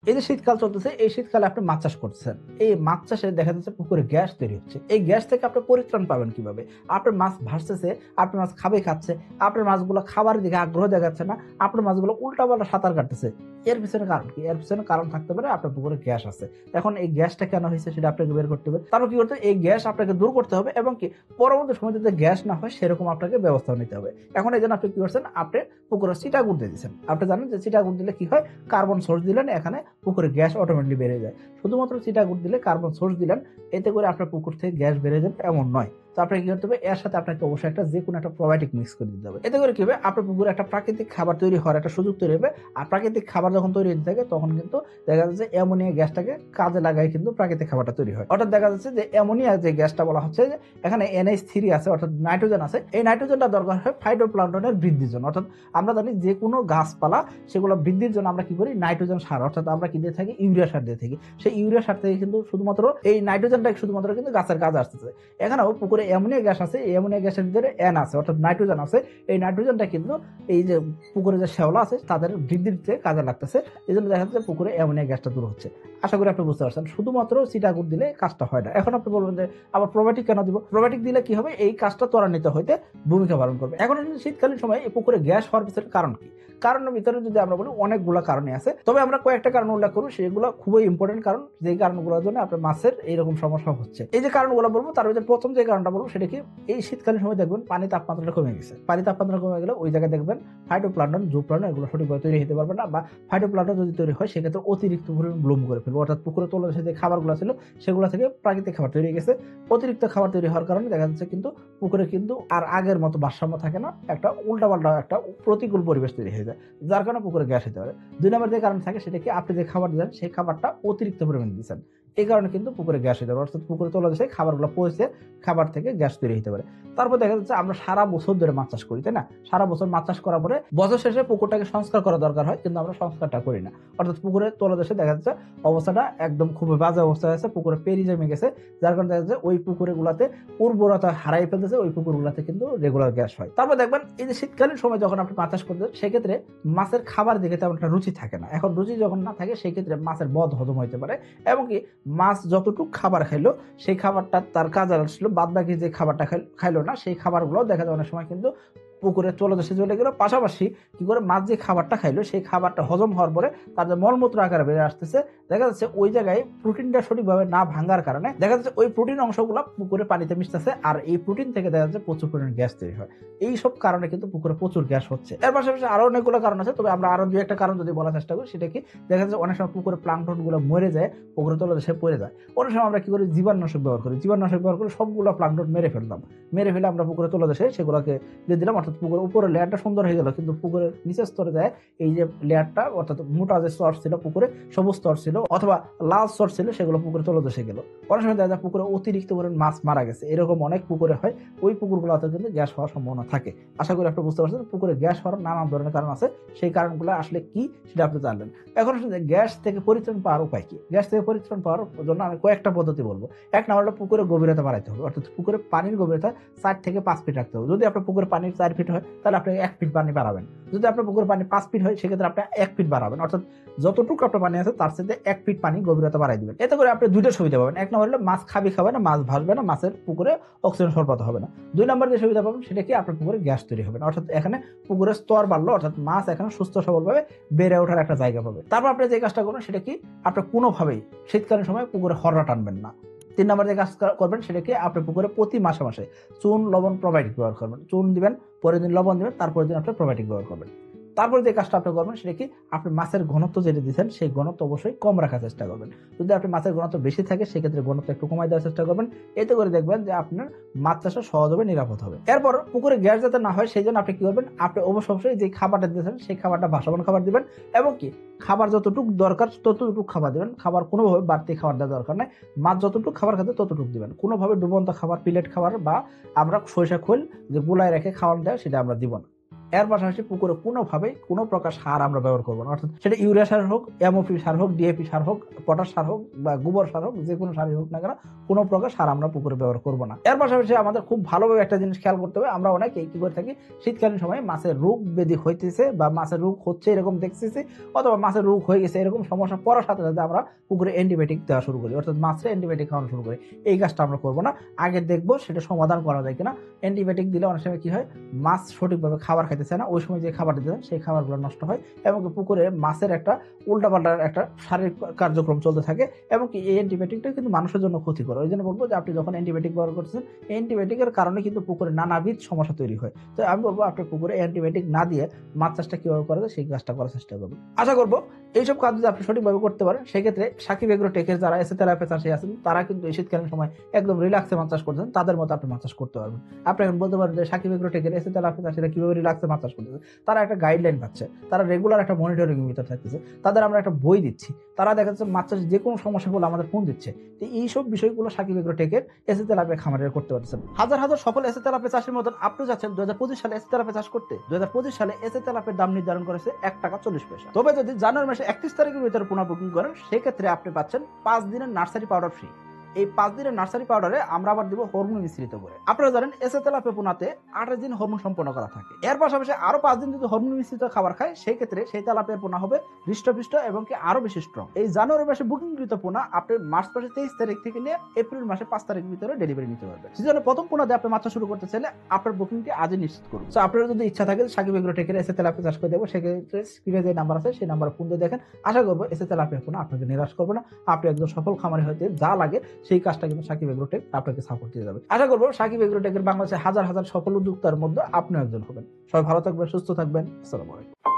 এই যে শীতকাল চলতেছে, এই শীতকালে আপনি মাছ চাষ করছেন, এই মাছ চাষে দেখা যাচ্ছে পুকুরে গ্যাস তৈরি হচ্ছে। এই গ্যাস থেকে আপনি পরিত্রাণ পাবেন কিভাবে? আপনার মাছ ভাসতেছে, আপনার মাছ খাচ্ছে, আপনার মাছগুলো খাবারের দিকে আগ্রহ দেখাচ্ছে না, আপনার মাছগুলো উল্টাপাল্টা সাঁতার কাটতেছে। এর পিছনে কারণ কি? এর পিছনে কারণ থাকতে পারে আপনার পুকুরে গ্যাস আছে। এখন এই গ্যাসটা কেন হয়েছে সেটা আপনাকে বের করতে হবে। তারপর কি করতে হবে? এই গ্যাস আপনাকে দূর করতে হবে এবং কি পরবর্তী সময় যাতে গ্যাস না হয় সেরকম আপনাকে ব্যবস্থা নিতে হবে। এখন এই জন্য আপনি কি করছেন? আপনি পুকুরে চিটাগুড় দিয়ে দিচ্ছেন। আপনি জানেন যে চিটাগুড় দিলে কি হয়? কার্বন সোর্স দিলেন, এখানে পুকুরে গ্যাস অটোমেটিকলি বেড়ে যায়। শুধুমাত্র চিটাগুড় দিলে, কার্বন সোর্স দিলেন, এতে করে আপনার পুকুর থেকে গ্যাস বেড়ে যাবে এমন নয়। তো আপনাকে কি করতে হবে? এর সাথে আপনাকে অবশ্যই একটা যে কোনো একটা প্রোবায়োটিক মিক্স করে দিতে হবে। এতে করে কি হবে? আপনার পুকুরে একটা প্রাকৃতিক খাবার তৈরি হওয়ার একটা সুযোগ তৈরি হবে। আর প্রাকৃতিক খাবার যখন তৈরি হতে থাকে তখন কিন্তু দেখা যাচ্ছে অ্যামোনিয়া গ্যাসটাকে কাজে লাগায় কিন্তু প্রাকৃতিক খাবারটা তৈরি হয়। অর্থাৎ দেখা যাচ্ছে যে অ্যামোনিয়া যে গ্যাসটা বলা হচ্ছে যে এখানে NH3 আছে, অর্থাৎ নাইট্রোজেন আছে। এই নাইট্রোজেনটা দরকার হয় ফাইটোপ্লাঙ্কটনের বৃদ্ধির জন্য। অর্থাৎ আমরা জানি যে কোনো গাছপালা সেগুলো বৃদ্ধির জন্য আমরা কি করি? নাইট্রোজেন সার, অর্থাৎ আমরা কি দিয়ে থাকি? ইউরিয়া সার দিয়ে থাকি। সেই ইউরিয়া সার থেকে কিন্তু শুধুমাত্র এই নাইট্রোজেনটা শুধুমাত্র কিন্তু গাছের কাজে আসতেছে। এখানেও পুকুরে অ্যামোনিয়া গ্যাস আছে, এই অ্যামোনিয়া গ্যাসের ভিতরে N আছে, অর্থাৎ নাইট্রোজেন আছে। এই নাইট্রোজেনটা কিন্তু এই যে পুকুরে যে শ্যাওলা আছে তাদের বৃদ্ধিতে কাজে লাগতেছে। এই জন্য দেখা যাচ্ছে পুকুরে অ্যামোনিয়া গ্যাসটা দূর হচ্ছে। আশা করি আপনি বুঝতে পারছেন। শুধুমাত্র চিটাগুড় দিলে কাজটা হয় না। এখন আপনি বলবেন যে আবার প্রোবায়োটিক কেন দিব? প্রোবায়োটিক দিলে কি হবে? এই কাজটা ত্বরান্বিত হইতে ভূমিকা পালন করবে। এখন শীতকালীন সময় এই পুকুরে গ্যাস হওয়ার পিছনে কারণ কি? কারণের ভিতরে যদি আমরা বলি অনেকগুলো কারণই আছে, তবে আমরা কয়েকটা কারণ উল্লেখ করবো, সেগুলো খুবই ইম্পর্টেন্ট কারণ, যেই কারণগুলোর জন্য আপনার মাছের এইরকম সমস্যা হচ্ছে। এই যে কারণগুলো বলবো তার ভিতরে প্রথম যে কারণটা বলবো সেটা কি? এই শীতকালীন সময় দেখবেন পানি তাপমাত্রাটা কমে গেছে। পানি তাপমাত্রা কমে গেলে ওই জায়গায় দেখবেন ফাইটোপ্লাঙ্কটন, জুপ্লাঙ্কটন এগুলো সঠিকভাবে তৈরি হতে পারবে না, বা ফাইটোপ্লাঙ্কটন যদি তৈরি হয় সেক্ষেত্রে অতিরিক্ত পরিমাণ ব্লুম করে ফেলবে। অর্থাৎ পুকুরে তলদেশে যে খাবারগুলো ছিল সেগুলো থেকে প্রাকৃতিক খাবার তৈরি হয়ে গেছে। অতিরিক্ত খাবার তৈরি হওয়ার কারণে দেখা যাচ্ছে কিন্তু পুকুরে কিন্তু আর আগের মতো ভারসাম্য থাকে না, একটা উল্টাপাল্টা একটা প্রতিকূল পরিবেশ তৈরি হয়ে যায়, যার কারণে পুকুরে গ্যাস হতে পারে। ২ নম্বর যে কারণ থাকে সেটা কি? আপনি যে খাবার দেন সেই খাবারটা অতিরিক্ত পরিমাণে দিচ্ছেন। এই কারণে কিন্তু পুকুরে গ্যাস হতে পারে, অর্থাৎ পুকুরে তলদেশে খাবারগুলো পচে খাবার থেকে গ্যাস তৈরি হতে পারে। তারপর দেখা যাচ্ছে আমরা সারা বছর ধরে মাছ চাষ করি, তাই না? সারা বছর মাছ চাষ করার পরে বছর শেষে পুকুরটাকে সংস্কার করা দরকার হয়, কিন্তু আমরা সংস্কারটা করি না। অর্থাৎ পুকুরের তলদেশে দেখা যাচ্ছে অবস্থাটা একদম খুবই বাজে অবস্থায় আছে, পুকুরে পেরি জমে গেছে, যার কারণে দেখা যাচ্ছে ওই পুকুরে গুলাতে উর্বরতা হারাই ফেলতেছে, ওই পুকুর গুলাতে কিন্তু রেগুলার গ্যাস হয়। তারপর দেখবেন এই যে শীতকালীন সময় যখন আপনি মাছ চাষ করতেন সেক্ষেত্রে মাছের খাবার দিকে তেমন একটা রুচি থাকে না। এখন রুচি যখন না থাকে সেক্ষেত্রে মাছের বদ হজম হইতে পারে, এবং কি মাছ যতটুকু খাবার খাইলো সেই খাবারটা তার কাজে আসলো, বাদ বাকি যে খাবারটা খাইলো না সেই খাবারগুলো দেখা যায় অনেক সময় কিন্তু পুকুরে তলদেশে চলে গেল। পাশাপাশি কি করে? মাছ যে খাবারটা খাইলো সেই খাবারটা হজম হওয়ার পরে তার যে মলমূত্র আকারে বেড়ে আসতেছে, দেখা যাচ্ছে ওই জায়গায় প্রোটিনটা সঠিকভাবে না ভাঙার কারণে দেখা যাচ্ছে ওই প্রোটিন অংশগুলো পুকুরে পানিতে মিশতেছে, আর এই প্রোটিন থেকে দেখা যাচ্ছে প্রচুর পরিমাণে গ্যাস তৈরি হয়। এই সব কারণে কিন্তু পুকুরে প্রচুর গ্যাস হচ্ছে। এর পাশাপাশি আরো অনেকগুলো কারণ আছে, তবে আমরা আরো ২-১টা কারণ যদি বলার চেষ্টা করি সেটা কি? দেখা যাচ্ছে অনেক সময় পুকুরে প্লাঙ্কটন গুলো মরে যায়, পুকুরে তলদেশে পড়ে যায়। অনেক সময় আমরা কি করি? জীবাণুনাশক ব্যবহার করি। জীবাণুনাশক ব্যবহার করে সবগুলো প্লাঙ্কটন মেরে ফেললাম। মেরে ফেলে আমরা পুকুরে তলদেশে সেগুলোকে দিয়ে দিলাম, অর্থাৎ পুকুরের উপরে লেয়ারটা সুন্দর হয়ে গেল, কিন্তু পুকুরের নিচের স্তরে যায় এই যে লেয়ারটা, অর্থাৎ মোটা যে স্তর ছিল পুকুরে, সবুজ স্তর ছিল অথবা লাল স্তর ছিল, সেগুলো পুকুরে তলদেশে গেল। অনেক সময় দেখা যায় পুকুরে অতিরিক্ত পরিমাণ মাছ মারা গেছে, এরকম অনেক পুকুরে হয়। ওই পুকুরগুলোতে কিন্তু গ্যাস হওয়ার সম্ভাবনা থাকে। আশা করি আপনি বুঝতে পারছেন পুকুরে গ্যাস হওয়ার নানান ধরনের কারণ আছে। সেই কারণগুলো আসলে কি সেটা আপনি জানলেন। এখন আসলে গ্যাস থেকে পরিত্রাণ পাওয়ার উপায় কি? গ্যাস থেকে পরিত্রাণ পাওয়ার জন্য আমি কয়েকটা পদ্ধতি বলবো। এক নাম্বার হলো পুকুরে গভীরতা বাড়াইতে হবে, অর্থাৎ পুকুরে পানির গভীরতা 4 থেকে 5 ফিট রাখতে হবে। যদি আপনার পুকুরে পানি 4 ফিট হয় তাহলে আপনি 1 ফিট পানি বাড়াবেন। যদি আপনার পুকুরে পানি 5 ফিট হয় সেক্ষেত্রে আপনি 1 ফিট বাড়াবেন, অর্থাৎ যতটুকু আপনার পানি আছে তার সাথে 1 ফিট পানি গভীরতা বাড়াই দিবেন। এতে করে আপনি দুইটা সুবিধা পাবেন। এক নম্বর হলো মাছ খাবে না, মাছ ভাসবে না, মাছের পুকুরে অক্সিজেন সরবরাহ হবে না। 2 নম্বর যে সুবিধা পাবেন সেটা কি? আপনার পুকুরে গ্যাস তৈরি হবে না, অর্থাৎ এখানে পুকুরের স্তর বাড়লো, অর্থাৎ মাছ এখানে সুস্থ সবলভাবে বেড়ে ওঠার একটা জায়গা পাবে। তারপর আপনি যে কাজটা করবেন সেটা কি? আপনি কোনোভাবেই শীতকালীন সময় পুকুরে হররা টানবেন না। 3 নম্বর যে কাজ করবেন সেটা কি? আপনি পুকুরে প্রতি মাসে মাসে চুন, লবণ, প্রোবায়োটিক ব্যবহার করবেন। চুন দিবেন, পরের দিন লবণ দিবেন, তারপরের দিন আপনি প্রোবায়োটিক ব্যবহার করবেন। তারপরে যে কাজটা আপনি করবেন সেটা কি? আপনি মাছের ঘনত্ব যেটা দিচ্ছেন সেই ঘনত্ব অবশ্যই কম রাখার চেষ্টা করবেন। যদি আপনি মাছের ঘনত্ব বেশি থাকে সেক্ষেত্রে ঘনত্ব একটু কমাই দেওয়ার চেষ্টা করবেন। এতে করে দেখবেন যে আপনার মাছ চাষটা সহজ হবে, নিরাপদ হবে। এরপর পুকুরে গ্যাস যাতে না হয় সেই জন্য আপনি কি করবেন? আপনি অবশ্যই যে খাবারটা দিয়েছেন সেই খাবারটা ভাসমান খাবার দিবেন, এবং কি খাবার যতটুকু দরকার ততটুকু খাবার দিবেন। খাবার কোনোভাবে বাড়তি খাবার দেওয়ার দরকার নাই। মাছ যতটুকু খাবার খাতে ততটুকু দিবেন। কোনোভাবে ডুবন্ত খাবার, পিলেট খাবার বা আমরা সরিষা খোল যে গুলায় রেখে খাওয়ানো দেয় সেটা আমরা দিব না। এর পাশাপাশি পুকুরে কোনোভাবেই কোনো প্রকার সার আমরা ব্যবহার করবো না, অর্থাৎ সেটা ইউরিয়া সার হোক, এমওপি সার হোক, ডিএপি সার হোক, পটাশ সার হোক বা গোবর সার হোক, যে কোনো সারই হোক না কেন কোনো প্রকার সার আমরা পুকুরে ব্যবহার করবো না। এর পাশাপাশি আমাদের খুব ভালোভাবে একটা জিনিস খেয়াল করতে হবে, আমরা অনেকেই কি করে থাকি, শীতকালীন সময় মাছের রোগ ব্যাধি হইতেছে বা মাছের রোগ হচ্ছে এরকম দেখতেছি, অথবা মাছের রোগ হয়ে গেছে এরকম সমস্যা পড়ার সাথে সাথে আমরা পুকুরে অ্যান্টিবায়োটিক দেওয়া শুরু করি, অর্থাৎ মাছের অ্যান্টিবায়োটিক খাওয়ানো শুরু করি। এই কাজটা আমরা করবো না, আগে দেখবো সেটা সমাধান করা যায় কিনা। অ্যান্টিবায়োটিক দিলে অনেক সময় কি হয়, মাছ সঠিকভাবে খাবার খাইতে চায় না, ওই সময় যে খাবার দিতে হয় সেই খাবারগুলো নষ্ট হয়, এবং পুকুরে মাছের একটা উল্টাপাল্টা একটা শারীরিক কার্যক্রম চলতে থাকে, এবং কি এই অ্যান্টিবায়োটিকটা কিন্তু মানুষের জন্য ক্ষতিকর। ওই জন্য বলবো যে আপনি যখন অ্যান্টিবায়োটিক ব্যবহার করছেন, এই অ্যান্টিবায়োটিকের কারণে কিন্তু পুকুরে নানাবিধ সমস্যা তৈরি হয়। তো আমি বলবো আপনি পুকুরে অ্যান্টিবায়োটিক না দিয়ে মাছ চাষটা কিভাবে করা যায় সেই কাজটা করার চেষ্টা করবেন। আশা করবো এইসব কাজ যদি আপনি সঠিকভাবে করতে পারেন, সেক্ষেত্রে সাকিব এগ্রোটেকের যারা এসে তেলাপিয়া চাষে আছেন তারা কিন্তু এই শীতকালীন সময় একদম রিল্যাক্সে মাছ চাষ করছেন, তাদের মতো আপনি মাছ চাষ করতে পারবেন। আপনি এখন বলতে পারেন যে সাকিব এগ্রোটেকের এসে তেলাপিয়া চাষিরা কিভাবে রিল্যাক্সে মাছ চাষ করতেছে। তারা একটা গাইডলাইন পাচ্ছে, তারা রেগুলার একটা মনিটরিং এর ভিতর থাকতেছে, তাদের আমরা একটা বই দিচ্ছি, তারা দেখা যাচ্ছে মাছ চাষে যে কোনো সমস্যাগুলো আমাদের ফোন দিচ্ছে। তো এইসব বিষয়গুলো সাকিব এগ্রোটেকের এসে তেলাপিয়া খামারে করতে পারছেন। হাজার হাজার সফল এসে তেলাপিয়া চাষের মতন আপনি যাচ্ছেন 2025 সালে এসে তেলাপিয়া চাষ করতে। 2025 সালে এসে তেলাপিয়ার দাম নির্ধারণ করেছে ৳1.40। তবে যদি জানুয়ারি মাসে 31 তারিখের ভিতরে পুনঃ বুকিং করেন, সেক্ষেত্রে আপনি পাচ্ছেন 5 দিনের নার্সারি পাউডার ফ্রি। এই 5 দিনের নার্সারি পাউডারে আমরা আবার দিব হরমোন মিশ্রিত করে। আপনারা জানেন এসে তেলাপিয়া পোনাতে 28 দিন হরমোন সম্পন্ন করা থাকে। এর পাশাপাশি আরো 5 দিন যদি হরমোন মিশ্রিত খাবার খায়, সেই ক্ষেত্রে সেই তেলাপিয়ার পোনা হবে হৃষ্টপুষ্ট এবং কি আরো বেশি স্ট্রং। এই জানুয়ারি মাসে বুকিংকৃত পোনা আপনি মার্চ মাসে 23 তারিখ থেকে নিয়ে এপ্রিল মাসে 5 তারিখের ভিতরে ডেলিভারি নিতে পারবেন। সিজনের প্রথম পোনা দিয়ে আপনি মাছ শুরু করতে চাইলে আপনার বুকিংটি আজই নিশ্চিত করুন। সো আপনার যদি ইচ্ছা থাকে সাকিব এগ্রোটেকের এসে তেলাপিয়া চাষ করে দেবো, সেক্ষেত্রে স্ক্রিনে যে নাম্বার আছে সেই নাম্বারে ফোন দিয়ে দেখেন। আশা করবো এসে তেলাপিয়া পোনা আপনাকে নিরাশ করবে না, আপনি একজন সফল খামারি হতে যা লাগে সেই কাজটা কিন্তু সাকিব এগ্রোটেক আপনাকে সাপোর্ট দিয়ে যাবে। আশা করবো সাকিব এগ্রোটেকের বাংলাদেশে হাজার হাজার সফল উদ্যোক্তার মধ্যে আপনিও একজন হবেন। সবাই ভালো থাকবেন, সুস্থ থাকবেন। আসসালামু আলাইকুম।